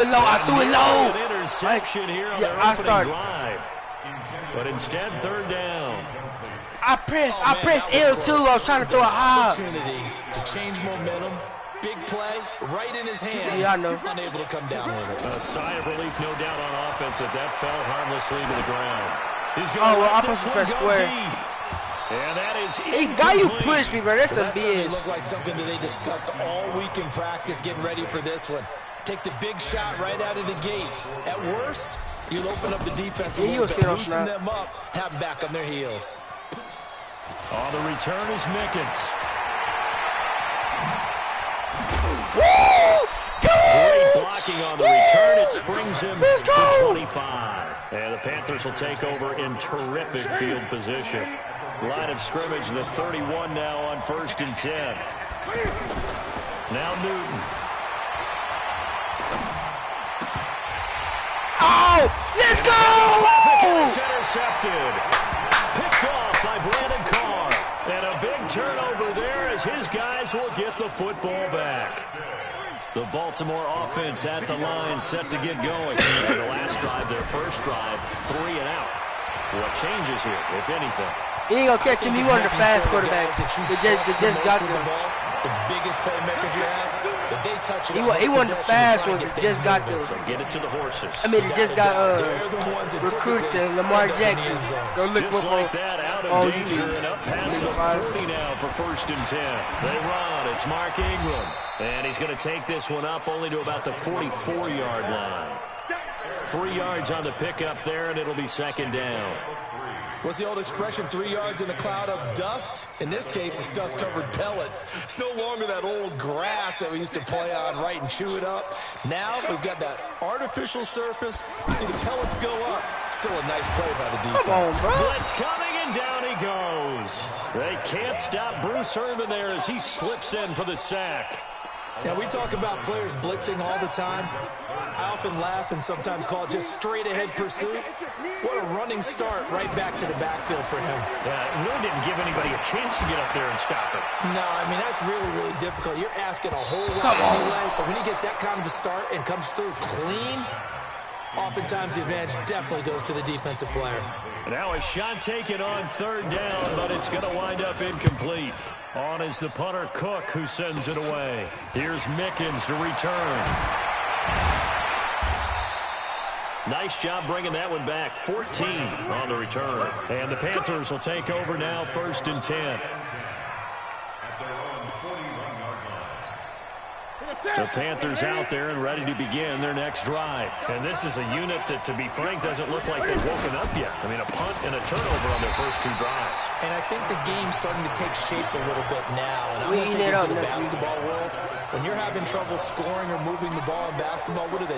Low, I threw it low. An interception here on their opening drive. But instead, third down. I pressed L2. I was trying to throw a high. Opportunity to change momentum. Big play, right in his hands. Yeah, I know. Unable to come down with it. A sigh of relief, no doubt, on offense that fell harmlessly to the ground. He's going to I supposed to press square. And that is hey, why you push me, bro? That's a bitch. Looked like something that they discussed all week in practice, getting ready for this one. Take the big shot right out of the gate. At worst, you'll open up the defense a little bit, loosen them up, have them back on their heels. On the return is Mickens. Great blocking on the return. It springs him to 25. And the Panthers will take over in terrific field position. Line of scrimmage, the 31 now on 1st and 10. Now Newton. Oh, let's go! Traffic, and it's intercepted. Picked off by Brandon Carr. And a big turnover there as his guys will get the football back. The Baltimore offense at the line, set to get going. And the last drive, their first drive, 3 and out. What changes here, if anything? He ain't gonna catch him. He one of the fast quarterbacks. They just got there. The biggest playmakers you have, that they touch it. He one of the fast ones that just got there. So get it to the horses. I mean, they just got recruited Lamar Jackson. Go look just like that, out of danger and up past the 40 now for 1st and 10. They run. It's Mark Ingram. And he's going to take this one up only to about the 44-yard line. 3 yards on the pickup there, and it'll be 2nd down. What's the old expression, 3 yards in a cloud of dust? In this case, it's dust-covered pellets. It's no longer that old grass that we used to play on, right, and chew it up. Now we've got that artificial surface. You see the pellets go up. Still a nice play by the defense. Come on, bro. Blitz coming, and down he goes. They can't stop Bruce Irvin there as he slips in for the sack. Now, we talk about players blitzing all the time. I often laugh and sometimes call it just straight-ahead pursuit. What a running start right back to the backfield for him. Yeah, really didn't give anybody a chance to get up there and stop it. No, I mean, that's really, really difficult. You're asking a whole lot anyway, but when he gets that kind of a start and comes through clean, oftentimes the advantage definitely goes to the defensive player. Now a shot taken on 3rd down, but it's going to wind up incomplete. On is the punter, Cook, who sends it away. Here's Mickens to return. Nice job bringing that one back. 14 on the return. And the Panthers will take over now, 1st and 10. The Panthers out there and ready to begin their next drive. And this is a unit that, to be frank, doesn't look like they've woken up yet. I mean, a punt and a turnover on their first 2 drives. And I think the game's starting to take shape a little bit now. And I'm going to take it to the basketball world. When you're having trouble scoring or moving the ball in basketball, what do?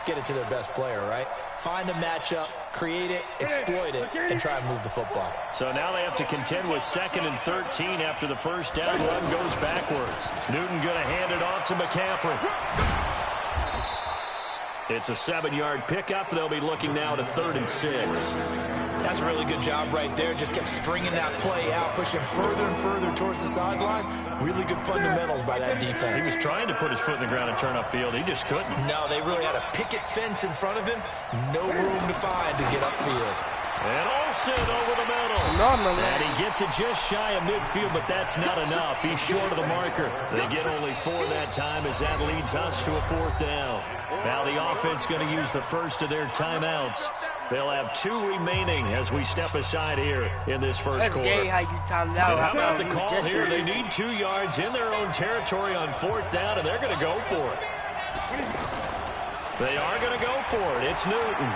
Get it to their best player, right? Find a matchup, create it, exploit it, and try and move the football. So now they have to contend with 2nd and 13 after the first down run goes backwards. Newton going to hand it off to McCaffrey. It's a 7-yard pickup. They'll be looking now to 3rd and 6. That's a really good job right there. Just kept stringing that play out, pushing further and further towards the sideline. Really good fundamentals by that defense. He was trying to put his foot in the ground and turn upfield. He just couldn't. No, they really had a picket fence in front of him. No room to find to get upfield. And Olsen over the middle. And he gets it just shy of midfield, but that's not enough. He's short of the marker. They get only 4 that time as that leads us to a 4th down. Now the offense going to use the first of their timeouts. They'll have 2 remaining as we step aside here in this first quarter. That's gay how you timed out. And how about the call here? They need 2 yards in their own territory on 4th down, and they're going to go for it. They are going to go for it. It's Newton.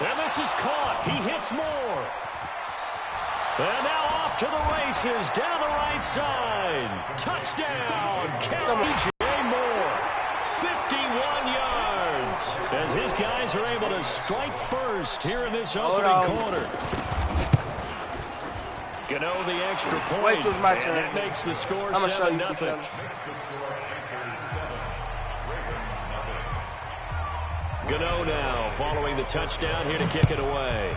And this is caught. He hits Moore. And now off to the races down the right side. Touchdown, K.J. Moore. 51 yards. As his guys are able to strike first here in this opening quarter. Gano the extra point. Wait till it's my turn. That makes the score 7-0. Gano now following the touchdown here to kick it away.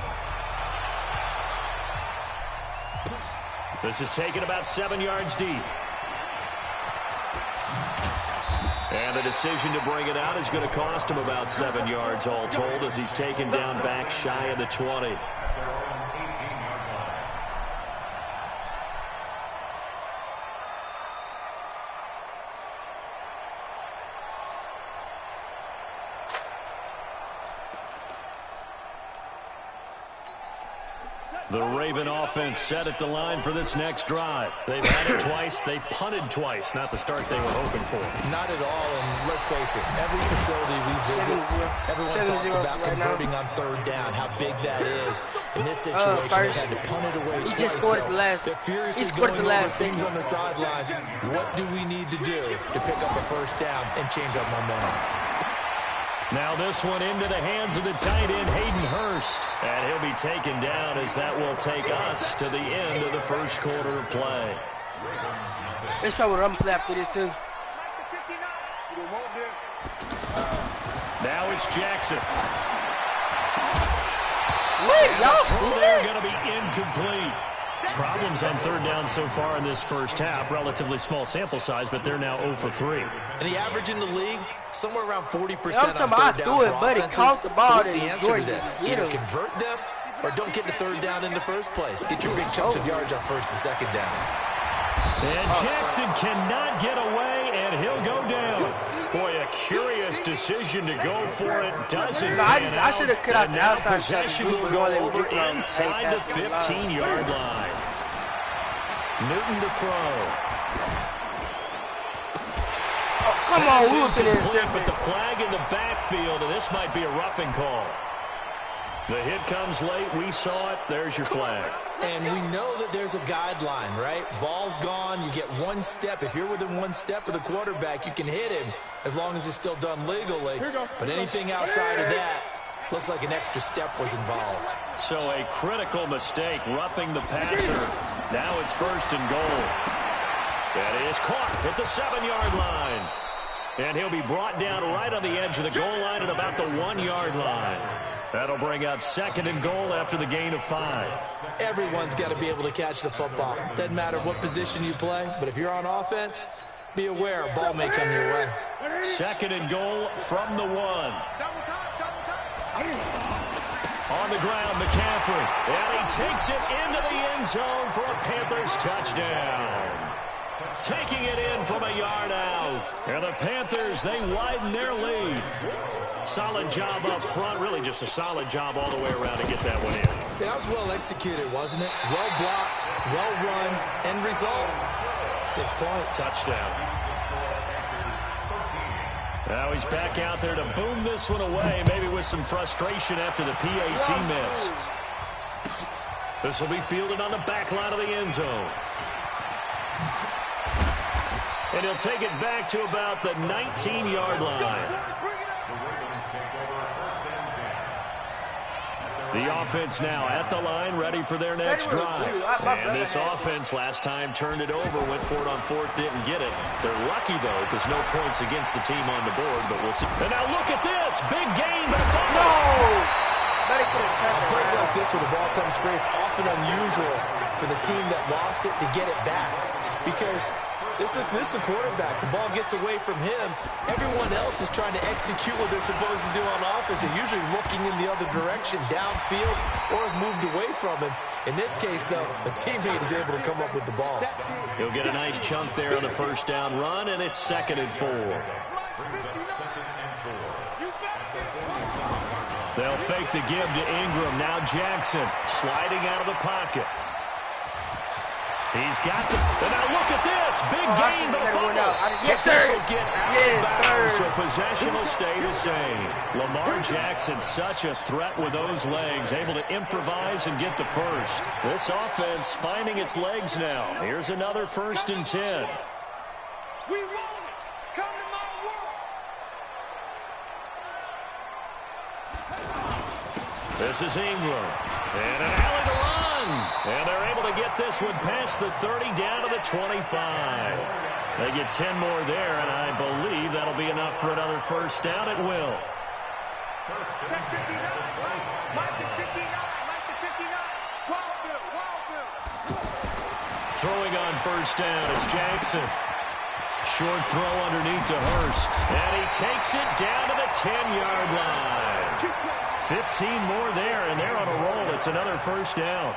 This is taken about 7 yards deep. And And the decision to bring it out is going to cost him about 7 yards all told as he's taken down back shy of the 20. The Raven offense set at the line for this next drive. They've had it twice. They've punted twice. Not the start they were hoping for. Not at all, and let's face it, every facility we visit, everyone talks about converting on third down, how big that is. In this situation, they had to punt it away twice. He just scored at the last. They're furiously going over things on the sidelines. What do we need to do to pick up a first down and change our momentum? Now this one into the hands of the tight end, Hayden Hurst. And he'll be taken down as that will take us to the end of the first quarter of play. Let's try to run play after this, too. Now it's Jackson. Y'all see that? They're going to be incomplete. Problems on third down so far in this first half. Relatively small sample size, but they're now 0 for 3. And the average in the league, somewhere around 40% on third down for offenses. So what's the answer to this? Either convert them or don't get the third down in the first place. Get your big chunks of yards on first and second down. And Jackson cannot get away, and he'll go down. Boy, a curious decision to go for it. Doesn't I should have cut out the outside shot. Possession will go over inside the 15-yard line. Newton to throw. Oh, come on, Wilson. But the flag in the backfield, and this might be a roughing call. The hit comes late. We saw it. There's your flag. And we know that there's a guideline, right? Ball's gone. You get one step. If you're within one step of the quarterback, you can hit him as long as it's still done legally. But anything outside of that looks like an extra step was involved. So a critical mistake, roughing the passer. Now it's first and goal. That is caught at the 7-yard line. And he'll be brought down right on the edge of the goal line at about the 1-yard line. That'll bring up second and goal after the gain of 5. Everyone's got to be able to catch the football. Doesn't matter what position you play, but if you're on offense, be aware a ball may come your way. Second and goal from the 1. On the ground, McCaffrey. And he takes it into the end zone for a Panthers touchdown. Taking it in from a yard out. And the Panthers, they widen their lead. Solid job up front. Really just a solid job all the way around to get that one in. Yeah, that was well executed, wasn't it? Well blocked, well run. End result, 6 points. Touchdown. Now he's back out there to boom this one away, maybe with some frustration after the PAT miss. This will be fielded on the back line of the end zone. And he'll take it back to about the 19-yard line. The offense now at the line, ready for their next drive. And this offense last time turned it over, went for it on fourth, didn't get it. They're lucky, though, because no points against the team on the board, but we'll see. And now look at this. Big gain, but no! Plays like this when the ball comes free, it's often unusual for the team that lost it to get it back. Because this is a quarterback. The ball gets away from him. Everyone else is trying to execute what they're supposed to do on offense. They're usually looking in the other direction, downfield, or have moved away from him. In this case, though, a teammate is able to come up with the ball. He'll get a nice chunk there on the first down run, and it's 2nd and 4. They'll fake the give to Ingram. Now Jackson sliding out of the pocket. He's got the... And now look at this. Big gain, but a fumble. Yes, sir. This will get out of bounds, sir. so possession will stay the same. Lamar Jackson, such a threat with those legs, able to improvise and get the first. This offense finding its legs now. Here's another 1st and 10. We want it. Come to my world. This is Ingram. And an alley to run. And they're able to get this one past the 30 down to the 25. They get 10 more there, and I believe that'll be enough for another first down. It will. Check 59. Mike is 59. Mike is 59. Wild Bill. Throwing on first down, it's Jackson. Short throw underneath to Hurst. And he takes it down to the 10-yard line. 15 more there, and they're on a roll. It's another first down.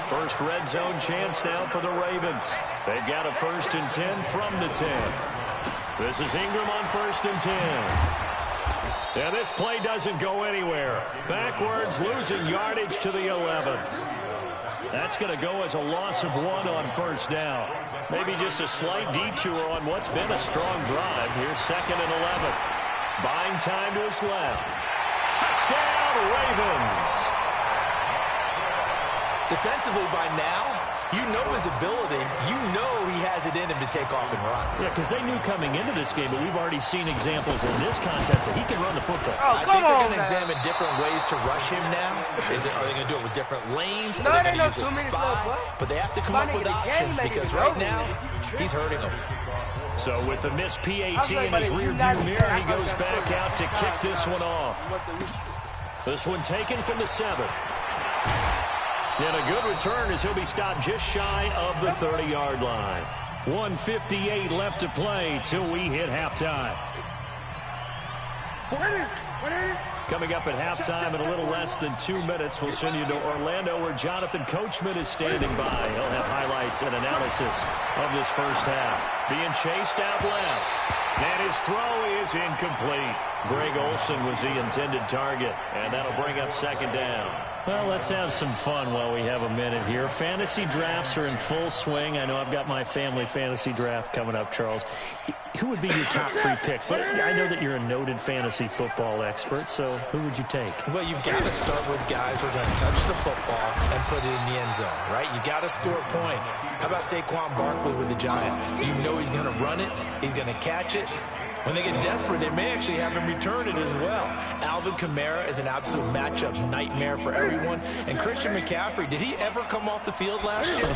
First red zone chance now for the Ravens. They've got a 1st and 10 from the 10. This is Ingram on 1st and 10. And this play doesn't go anywhere. Backwards, losing yardage to the 11. That's going to go as a loss of 1 on 1st down. Maybe just a slight detour on what's been a strong drive. Here's 2nd and 11. Buying time to his left. Touchdown, Ravens. Defensively by now, you know his ability. You know he has it in him to take off and run. Yeah, because they knew coming into this game, but we've already seen examples in this contest that he can run the football. Oh, I think they're going to examine different ways to rush him now. Are they going to do it with different lanes? Are they going to use a spy? But they have to come up with options because right now, he's hurting them. So with the missed PAT in his rearview mirror, he goes back out to kick this one off. This one taken from the 7. And a good return as he'll be stopped just shy of the 30-yard line. 1:58 left to play till we hit halftime. Coming up at halftime in a little less than 2 minutes, we'll send you to Orlando where Jonathan Coachman is standing by. He'll have highlights and analysis of this first half. Being chased out left. And his throw is incomplete. Greg Olsen was the intended target, and that'll bring up 2nd down. Well, let's have some fun while we have a minute here. Fantasy drafts are in full swing. I know I've got my family fantasy draft coming up, Charles. Who would be your top 3 picks? I know that you're a noted fantasy football expert, so who would you take? Well, you've got to start with guys who are going to touch the football and put it in the end zone, right? You got to score points. How about Saquon Barkley with the Giants? You know he's going to run it. He's going to catch it. When they get desperate, they may actually have him return it as well. Alvin Kamara is an absolute matchup nightmare for everyone. And Christian McCaffrey, did he ever come off the field last year?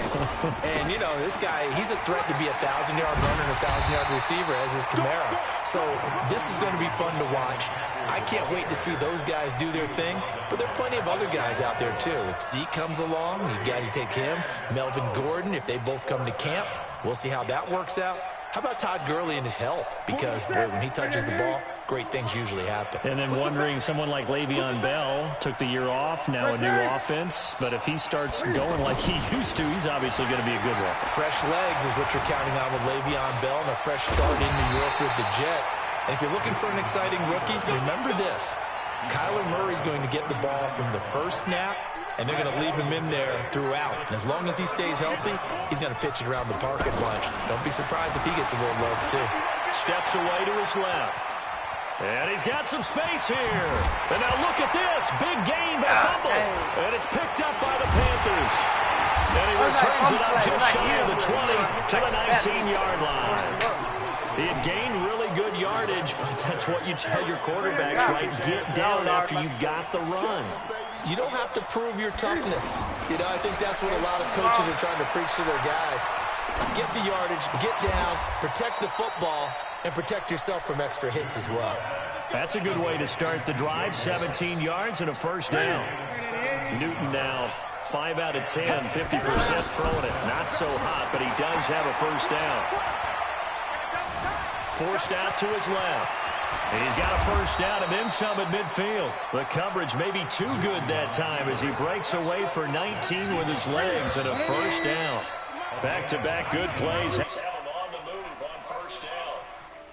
And, you know, this guy, he's a threat to be a 1,000-yard runner and a 1,000-yard receiver, as is Kamara. So this is going to be fun to watch. I can't wait to see those guys do their thing. But there are plenty of other guys out there, too. If Zeke comes along, you got to take him. Melvin Gordon, if they both come to camp, we'll see how that works out. How about Todd Gurley and his health? Because, boy, when he touches the ball, great things usually happen. And then wondering, someone like Le'Veon Bell took the year off, now a new offense. But if he starts going like he used to, he's obviously going to be a good one. Fresh legs is what you're counting on with Le'Veon Bell and a fresh start in New York with the Jets. And if you're looking for an exciting rookie, remember this. Kyler Murray's going to get the ball from the first snap, and they're going to leave him in there throughout. And as long as he stays healthy, he's going to pitch it around the park a bunch. Don't be surprised if he gets a little love, too. Steps away to his left. And he's got some space here. And now look at this. Big gain by fumble. And it's picked up by the Panthers. And he returns it up just shy of the 20 to the 19-yard line. He had gained really good yardage, but that's what you tell your quarterbacks, right? Get down after you've got the run. You don't have to prove your toughness. You know, I think that's what a lot of coaches are trying to preach to their guys. Get the yardage, get down, protect the football, and protect yourself from extra hits as well. That's a good way to start the drive. 17 yards and a first down. Newton now 5 out of 10, 50% throwing it. Not so hot, but he does have a first down. Forced out to his left. And he's got a first down and then some at midfield. The coverage may be too good that time as he breaks away for 19 with his legs and a first down. Back-to-back good plays.